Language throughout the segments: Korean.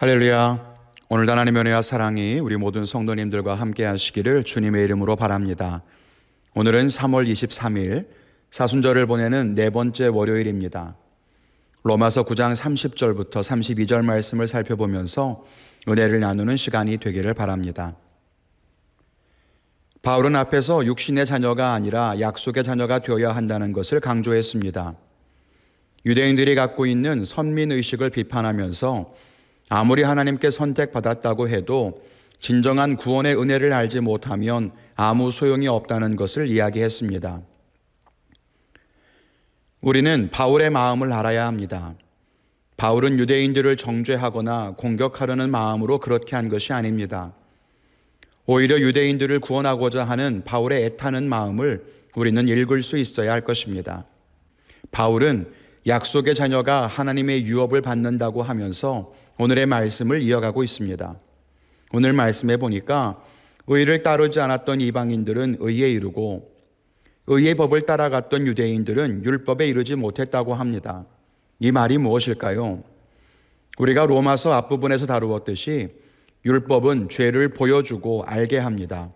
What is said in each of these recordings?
할렐루야. 오늘도 하나님의 은혜와 사랑이 우리 모든 성도님들과 함께 하시기를 주님의 이름으로 바랍니다. 오늘은 3월 23일 사순절을 보내는 네 번째 월요일입니다. 로마서 9장 30절부터 32절 말씀을 살펴보면서 은혜를 나누는 시간이 되기를 바랍니다. 바울은 앞에서 육신의 자녀가 아니라 약속의 자녀가 되어야 한다는 것을 강조했습니다. 유대인들이 갖고 있는 선민의식을 비판하면서 아무리 하나님께 선택받았다고 해도 진정한 구원의 은혜를 알지 못하면 아무 소용이 없다는 것을 이야기했습니다. 우리는 바울의 마음을 알아야 합니다. 바울은 유대인들을 정죄하거나 공격하려는 마음으로 그렇게 한 것이 아닙니다. 오히려 유대인들을 구원하고자 하는 바울의 애타는 마음을 우리는 읽을 수 있어야 할 것입니다. 바울은 약속의 자녀가 하나님의 유업을 받는다고 하면서 오늘의 말씀을 이어가고 있습니다. 오늘 말씀에 보니까 의를 따르지 않았던 이방인들은 의에 이르고 의의 법을 따라갔던 유대인들은 율법에 이르지 못했다고 합니다. 이 말이 무엇일까요? 우리가 로마서 앞부분에서 다루었듯이 율법은 죄를 보여주고 알게 합니다.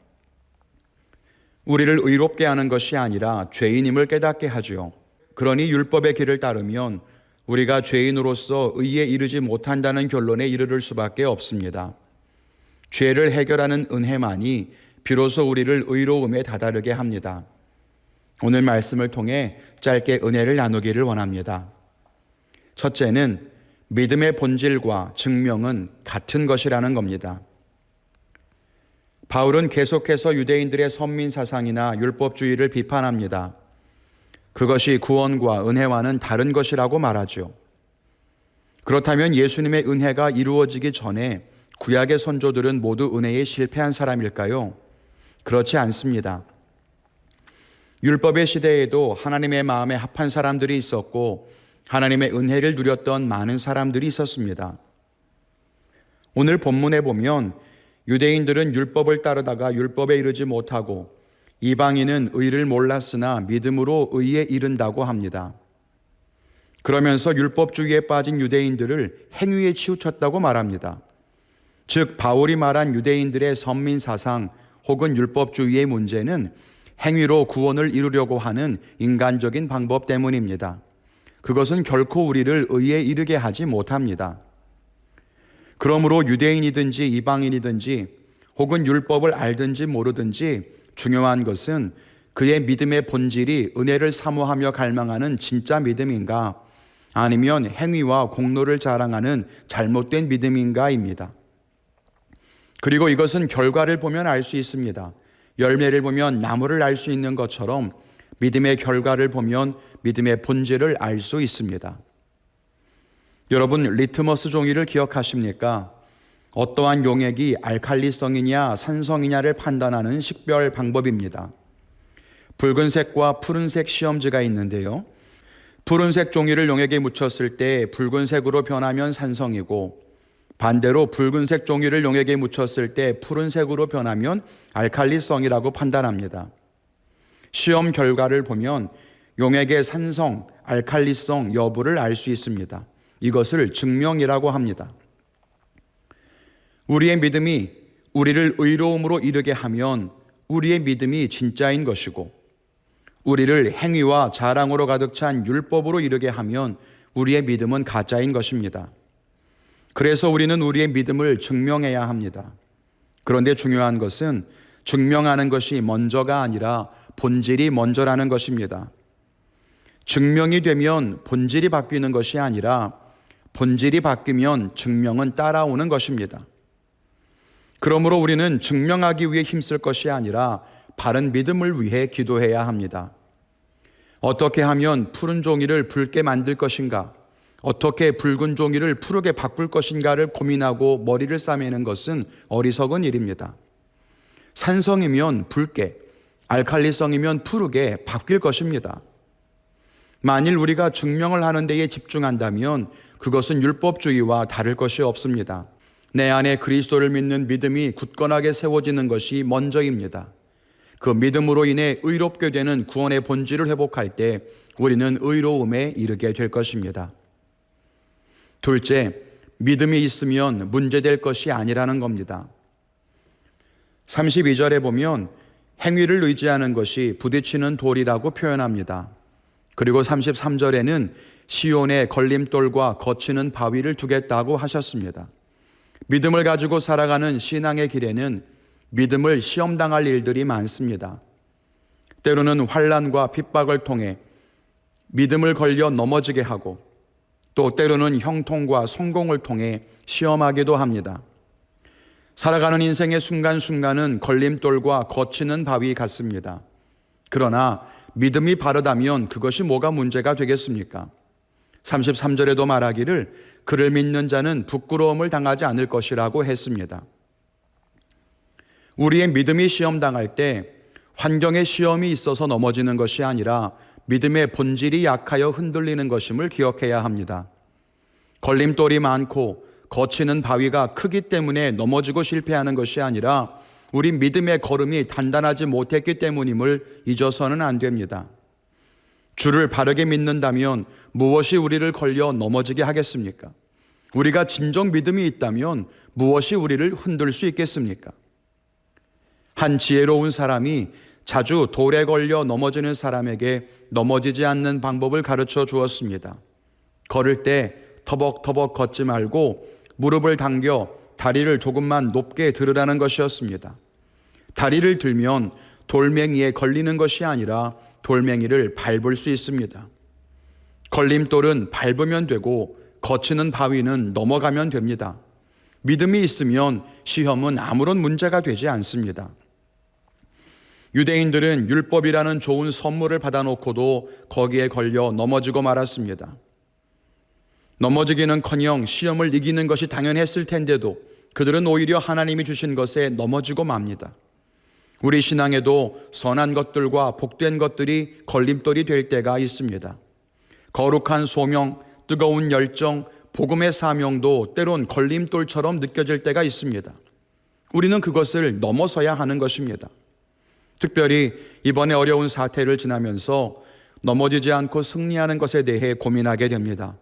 우리를 의롭게 하는 것이 아니라 죄인임을 깨닫게 하죠. 그러니 율법의 길을 따르면 우리가 죄인으로서 의에 이르지 못한다는 결론에 이르를 수밖에 없습니다. 죄를 해결하는 은혜만이 비로소 우리를 의로움에 다다르게 합니다. 오늘 말씀을 통해 짧게 은혜를 나누기를 원합니다. 첫째는 믿음의 본질과 증명은 같은 것이라는 겁니다. 바울은 계속해서 유대인들의 선민 사상이나 율법주의를 비판합니다. 그것이 구원과 은혜와는 다른 것이라고 말하죠. 그렇다면 예수님의 은혜가 이루어지기 전에 구약의 선조들은 모두 은혜에 실패한 사람일까요? 그렇지 않습니다. 율법의 시대에도 하나님의 마음에 합한 사람들이 있었고 하나님의 은혜를 누렸던 많은 사람들이 있었습니다. 오늘 본문에 보면 유대인들은 율법을 따르다가 율법에 이르지 못하고 이방인은 의를 몰랐으나 믿음으로 의에 이른다고 합니다. 그러면서 율법주의에 빠진 유대인들을 행위에 치우쳤다고 말합니다. 즉 바울이 말한 유대인들의 선민사상 혹은 율법주의의 문제는 행위로 구원을 이루려고 하는 인간적인 방법 때문입니다. 그것은 결코 우리를 의에 이르게 하지 못합니다. 그러므로 유대인이든지 이방인이든지 혹은 율법을 알든지 모르든지 중요한 것은 그의 믿음의 본질이 은혜를 사모하며 갈망하는 진짜 믿음인가 아니면 행위와 공로를 자랑하는 잘못된 믿음인가입니다. 그리고 이것은 결과를 보면 알 수 있습니다. 열매를 보면 나무를 알 수 있는 것처럼 믿음의 결과를 보면 믿음의 본질을 알 수 있습니다. 여러분 리트머스 종이를 기억하십니까? 어떠한 용액이 알칼리성이냐 산성이냐를 판단하는 식별 방법입니다. 붉은색과 푸른색 시험지가 있는데요. 푸른색 종이를 용액에 묻혔을 때 붉은색으로 변하면 산성이고 반대로 붉은색 종이를 용액에 묻혔을 때 푸른색으로 변하면 알칼리성이라고 판단합니다. 시험 결과를 보면 용액의 산성, 알칼리성 여부를 알 수 있습니다. 이것을 증명이라고 합니다. 우리의 믿음이 우리를 의로움으로 이르게 하면 우리의 믿음이 진짜인 것이고 우리를 행위와 자랑으로 가득 찬 율법으로 이르게 하면 우리의 믿음은 가짜인 것입니다. 그래서 우리는 우리의 믿음을 증명해야 합니다. 그런데 중요한 것은 증명하는 것이 먼저가 아니라 본질이 먼저라는 것입니다. 증명이 되면 본질이 바뀌는 것이 아니라 본질이 바뀌면 증명은 따라오는 것입니다. 그러므로 우리는 증명하기 위해 힘쓸 것이 아니라 바른 믿음을 위해 기도해야 합니다. 어떻게 하면 푸른 종이를 붉게 만들 것인가? 어떻게 붉은 종이를 푸르게 바꿀 것인가를 고민하고 머리를 싸매는 것은 어리석은 일입니다. 산성이면 붉게, 알칼리성이면 푸르게 바뀔 것입니다. 만일 우리가 증명을 하는 데에 집중한다면 그것은 율법주의와 다를 것이 없습니다. 내 안에 그리스도를 믿는 믿음이 굳건하게 세워지는 것이 먼저입니다. 그 믿음으로 인해 의롭게 되는 구원의 본질을 회복할 때 우리는 의로움에 이르게 될 것입니다. 둘째, 믿음이 있으면 문제될 것이 아니라는 겁니다. 32절에 보면 행위를 의지하는 것이 부딪히는 돌이라고 표현합니다. 그리고 33절에는 시온에 걸림돌과 거치는 바위를 두겠다고 하셨습니다. 믿음을 가지고 살아가는 신앙의 길에는 믿음을 시험당할 일들이 많습니다. 때로는 환난과 핍박을 통해 믿음을 걸려 넘어지게 하고 또 때로는 형통과 성공을 통해 시험하기도 합니다. 살아가는 인생의 순간순간은 걸림돌과 거치는 바위 같습니다. 그러나 믿음이 바르다면 그것이 뭐가 문제가 되겠습니까? 33절에도 말하기를 그를 믿는 자는 부끄러움을 당하지 않을 것이라고 했습니다. 우리의 믿음이 시험당할 때 환경의 시험이 있어서 넘어지는 것이 아니라 믿음의 본질이 약하여 흔들리는 것임을 기억해야 합니다. 걸림돌이 많고 거치는 바위가 크기 때문에 넘어지고 실패하는 것이 아니라 우리 믿음의 걸음이 단단하지 못했기 때문임을 잊어서는 안 됩니다. 주를 바르게 믿는다면 무엇이 우리를 걸려 넘어지게 하겠습니까? 우리가 진정 믿음이 있다면 무엇이 우리를 흔들 수 있겠습니까? 한 지혜로운 사람이 자주 돌에 걸려 넘어지는 사람에게 넘어지지 않는 방법을 가르쳐 주었습니다. 걸을 때 터벅터벅 걷지 말고 무릎을 당겨 다리를 조금만 높게 들으라는 것이었습니다. 다리를 들면 돌멩이에 걸리는 것이 아니라 돌멩이를 밟을 수 있습니다. 걸림돌은 밟으면 되고 거치는 바위는 넘어가면 됩니다. 믿음이 있으면 시험은 아무런 문제가 되지 않습니다. 유대인들은 율법이라는 좋은 선물을 받아놓고도 거기에 걸려 넘어지고 말았습니다. 넘어지기는커녕 시험을 이기는 것이 당연했을 텐데도 그들은 오히려 하나님이 주신 것에 넘어지고 맙니다. 우리 신앙에도 선한 것들과 복된 것들이 걸림돌이 될 때가 있습니다. 거룩한 소명, 뜨거운 열정, 복음의 사명도 때론 걸림돌처럼 느껴질 때가 있습니다. 우리는 그것을 넘어서야 하는 것입니다. 특별히 이번에 어려운 사태를 지나면서 넘어지지 않고 승리하는 것에 대해 고민하게 됩니다.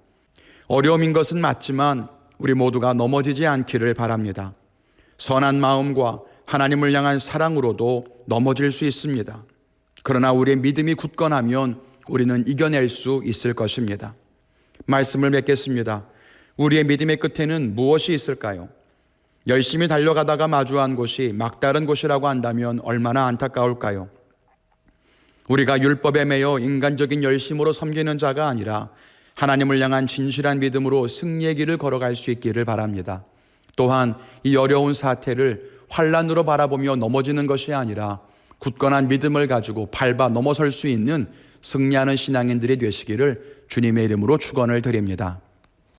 어려움인 것은 맞지만 우리 모두가 넘어지지 않기를 바랍니다. 선한 마음과 하나님을 향한 사랑으로도 넘어질 수 있습니다. 그러나 우리의 믿음이 굳건하면 우리는 이겨낼 수 있을 것입니다. 말씀을 맺겠습니다. 우리의 믿음의 끝에는 무엇이 있을까요? 열심히 달려가다가 마주한 곳이 막다른 곳이라고 한다면 얼마나 안타까울까요? 우리가 율법에 매여 인간적인 열심으로 섬기는 자가 아니라 하나님을 향한 진실한 믿음으로 승리의 길을 걸어갈 수 있기를 바랍니다. 또한 이 어려운 사태를 환난으로 바라보며 넘어지는 것이 아니라 굳건한 믿음을 가지고 밟아 넘어설 수 있는 승리하는 신앙인들이 되시기를 주님의 이름으로 축원을 드립니다.